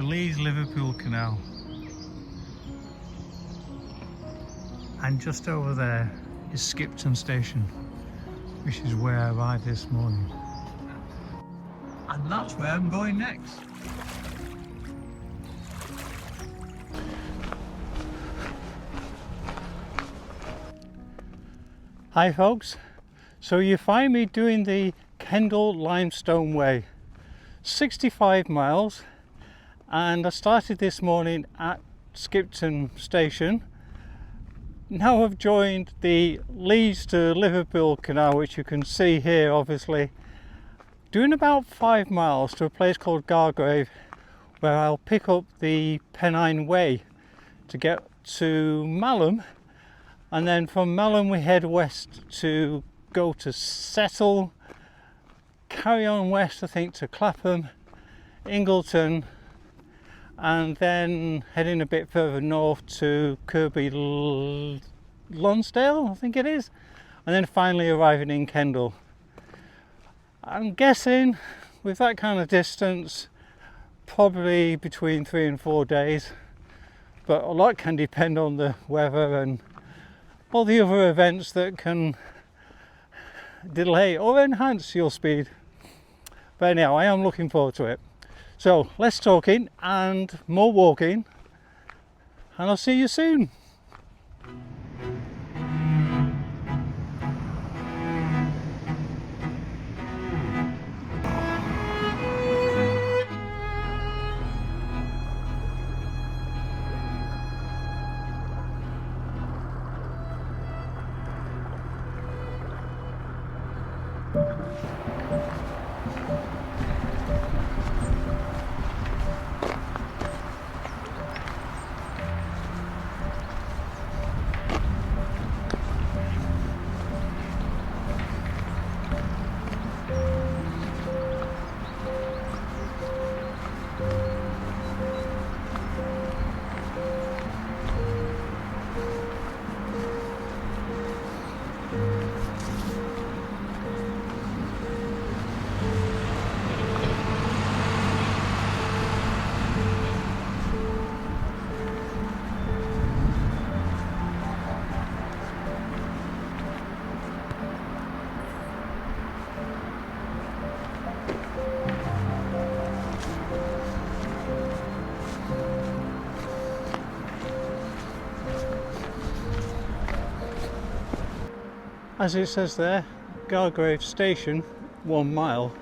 the Leeds-Liverpool Canal. And just over there is Skipton Station, which is where I arrived this morning. And that's where I'm going next. Hi folks, so you find me doing the Kendal Limestone Way, 65 miles, and I started this morning at Skipton Station. Now I've joined the Leeds to Liverpool Canal, which you can see here obviously, doing about 5 miles to a place called Gargrave, where I'll pick up the Pennine Way to get to Malham. And then from Malham we head west to go to Settle, carry on west I think to Clapham, Ingleton, and then heading a bit further north to Cumbria, Lonsdale I think it is, and then finally arriving in Kendal. I'm guessing with that kind of distance probably between 3 and 4 days, but a lot can depend on the weather and all the other events that can delay or enhance your speed. But anyhow, I am looking forward to it. So less talking and more walking, and I'll see you soon. As it says there, Gargrave Station, 1 mile.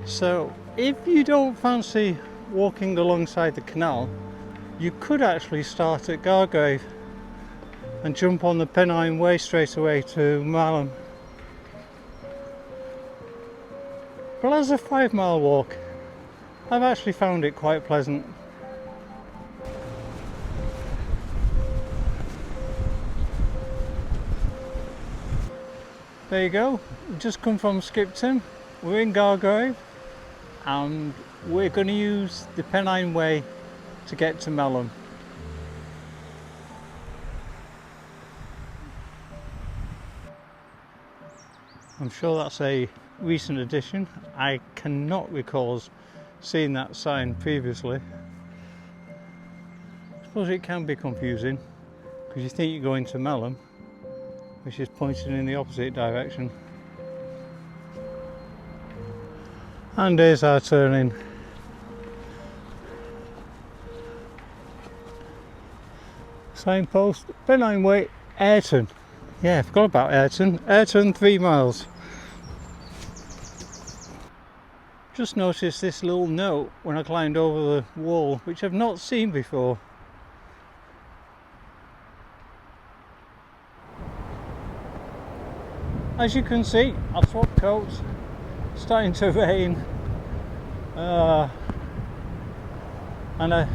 So if you don't fancy walking alongside the canal, you could actually start at Gargrave and jump on the Pennine Way straight away to Malham. But as a 5 mile walk, I've actually found it quite pleasant. There you go, we've just come from Skipton, we're in Gargrave, and we're going to use the Pennine Way to get to Malham. I'm sure that's a recent addition. I cannot recall seeing that sign previously. I suppose it can be confusing because you think you're going to Malham, which is pointing in the opposite direction. And there's our turning. Signpost, Pennine Way, Ayrton. Yeah, I forgot about Ayrton. Ayrton, 3 miles. Just noticed this little note when I climbed over the wall, which I've not seen before. As you can see, I've swapped coats, it's starting to rain, and I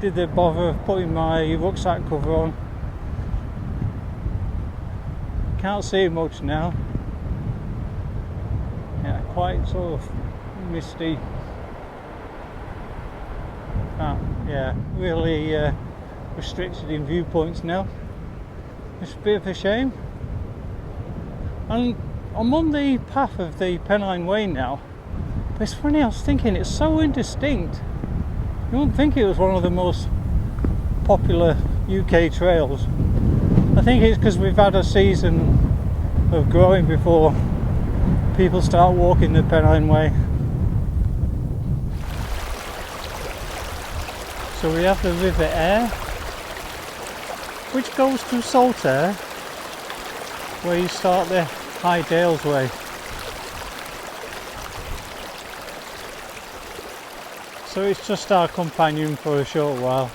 did the bother of putting my rucksack cover on. Can't see much now, yeah, quite sort of misty, yeah, really restricted in viewpoints now. It's a bit of a shame. And I'm on the path of the Pennine Way now, But it's funny, I was thinking it's so indistinct. You wouldn't think it was one of the most popular UK trails. I think it's because we've had a season of growing before people start walking the Pennine Way. So we have the River Aire, which goes to Saltaire, where you start the High Dales Way. So it's just our companion for a short while.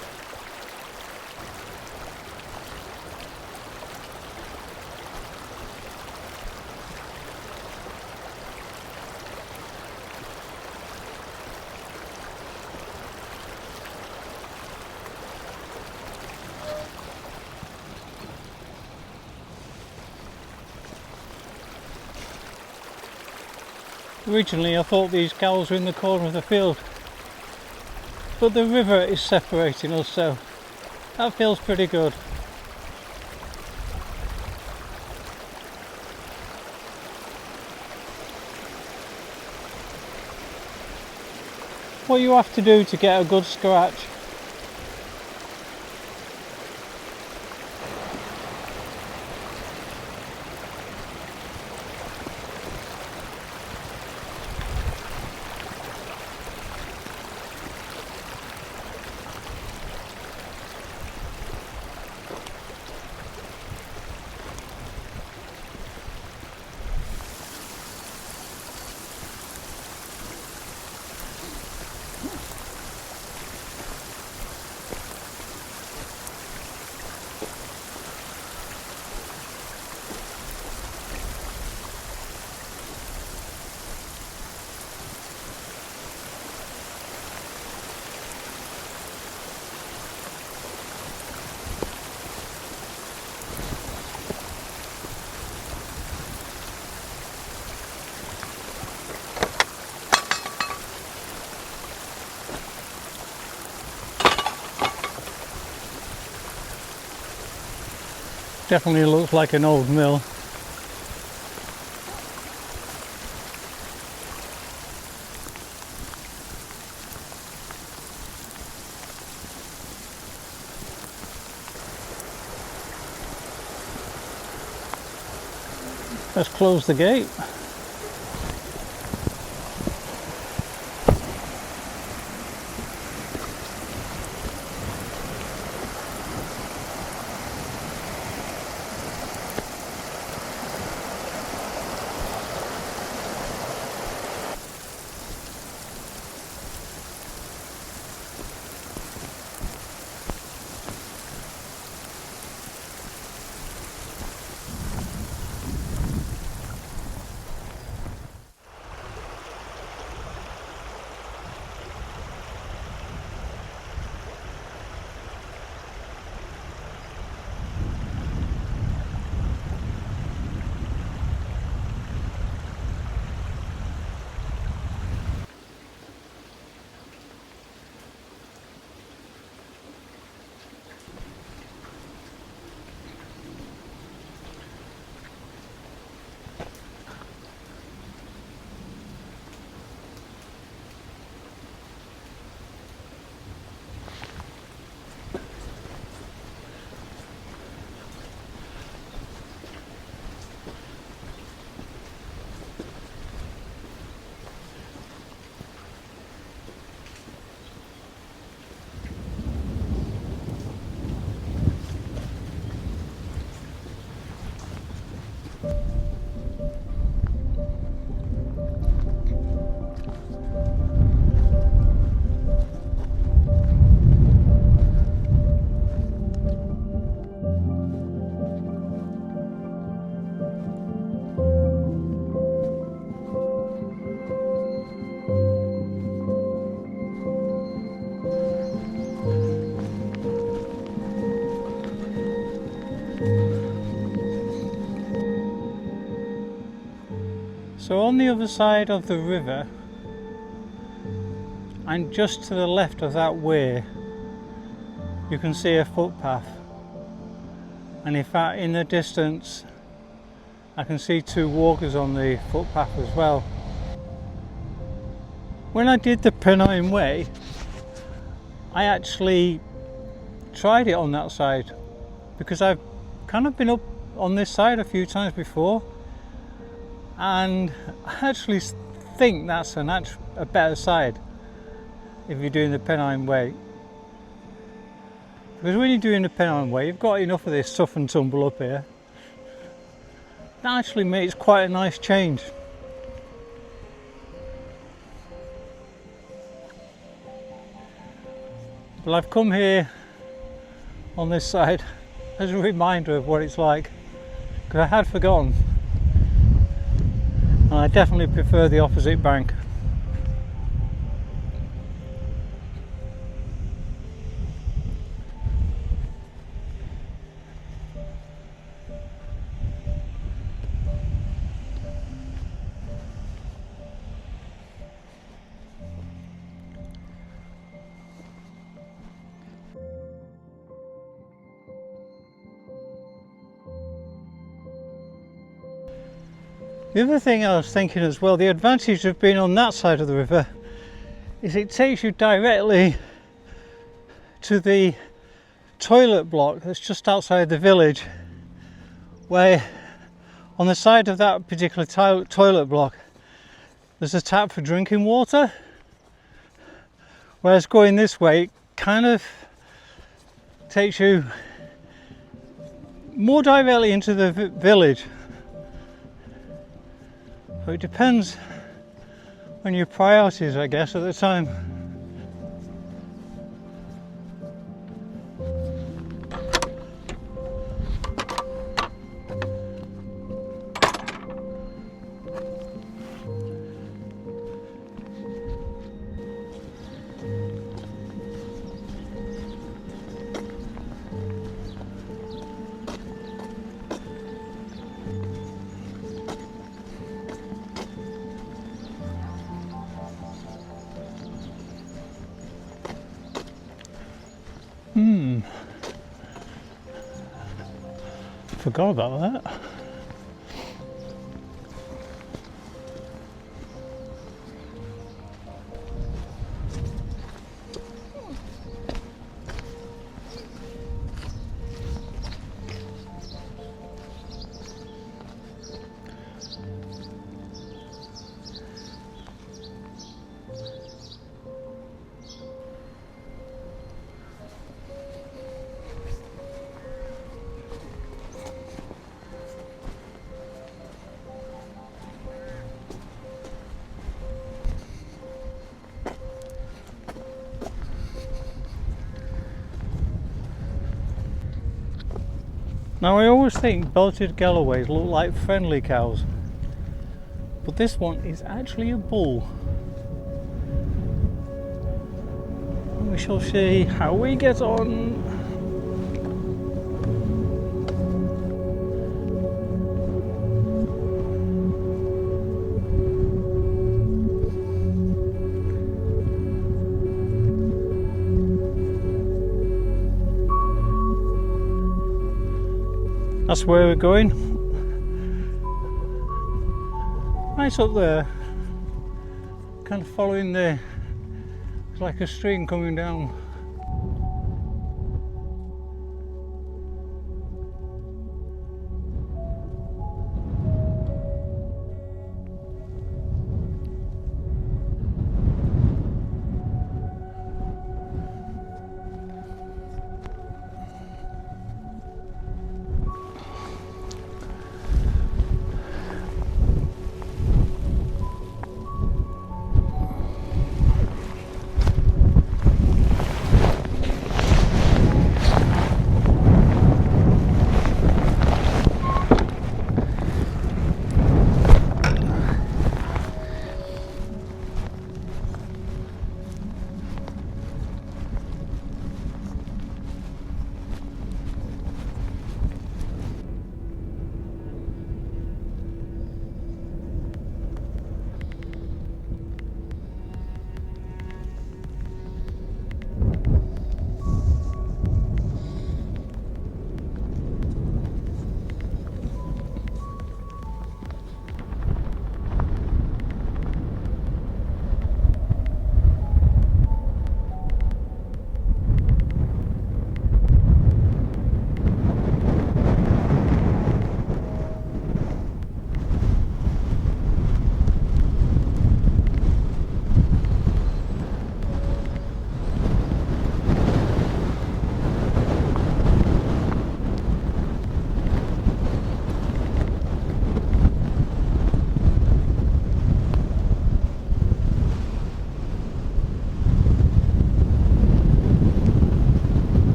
Originally I thought these cows were in the corner of the field, but the river is separating us, so that feels pretty good. What you have to do to get a good scratch. Definitely looks like an old mill. Let's close the gate. So on the other side of the river, and just to the left of that way, you can see a footpath, and in fact in the distance I can see two walkers on the footpath as well. When I did the Pennine Way, I actually tried it on that side because I've kind of been up on this side a few times before, and I actually think that's a better side if you're doing the Pennine Way. Because when you're doing the Pennine Way, you've got enough of this tough and tumble up here. That actually makes quite a nice change. Well, I've come here on this side as a reminder of what it's like, because I had forgotten, and I definitely prefer the opposite bank. The other thing I was thinking as well, the advantage of being on that side of the river is it takes you directly to the toilet block that's just outside the village, where on the side of that particular toilet block there's a tap for drinking water, whereas going this way it kind of takes you more directly into the village. So it depends on your priorities, I guess, at the time. Forgot about that. Now I always think belted Galloways look like friendly cows, but this one is actually a bull. And we shall see how we get on. That's where we're going. Right up there, kind of following it's like a stream coming down.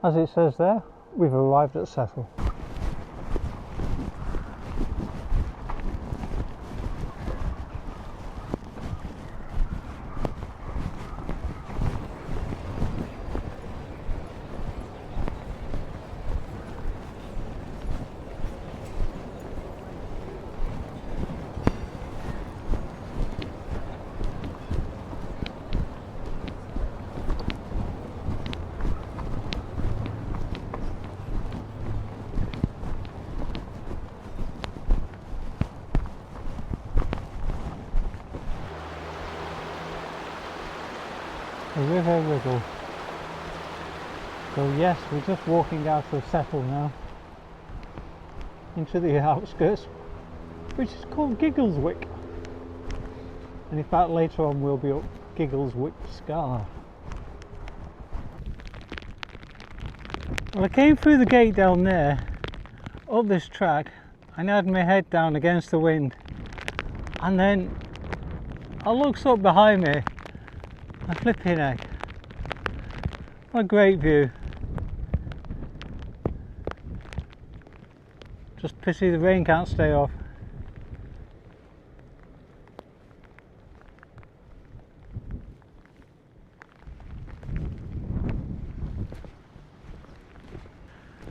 As it says there, we've arrived at Settle. The River Aire. So yes, we're just walking out of Settle now into the outskirts, which is called Giggleswick, and in fact later on we'll be up Giggleswick Scar. Well, I came through the gate down there, up this track, and I had my head down against the wind, and then I looked up behind me. A flipping heck. What a great view. Just pity the rain can't stay off.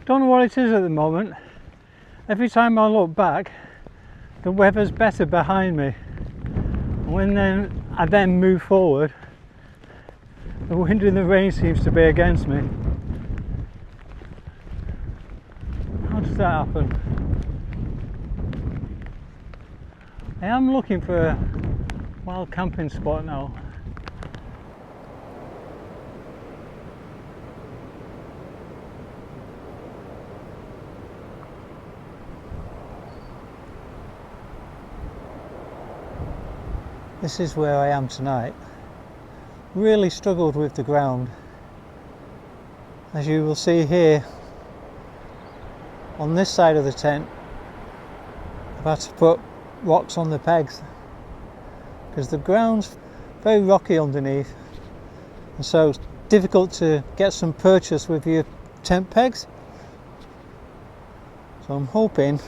Don't know what it is at the moment. Every time I look back, the weather's better behind me. When I then move forward, the wind and the rain seems to be against me. How does that happen? I am looking for a wild camping spot now. This is where I am tonight. Really struggled with the ground. As you will see here, on this side of the tent, I've had to put rocks on the pegs because the ground's very rocky underneath, and so it's difficult to get some purchase with your tent pegs. So I'm hoping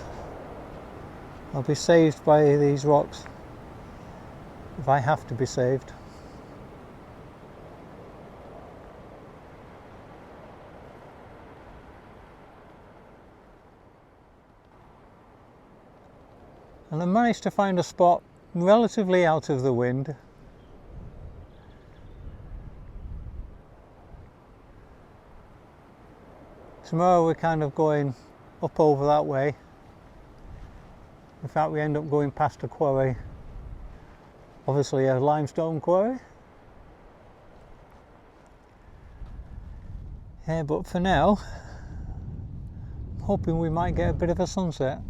I'll be saved by these rocks if I have to be saved. And I managed to find a spot relatively out of the wind. Tomorrow we're kind of going up over that way. In fact, we end up going past a quarry, obviously a limestone quarry. Yeah, but for now, I'm hoping we might get a bit of a sunset.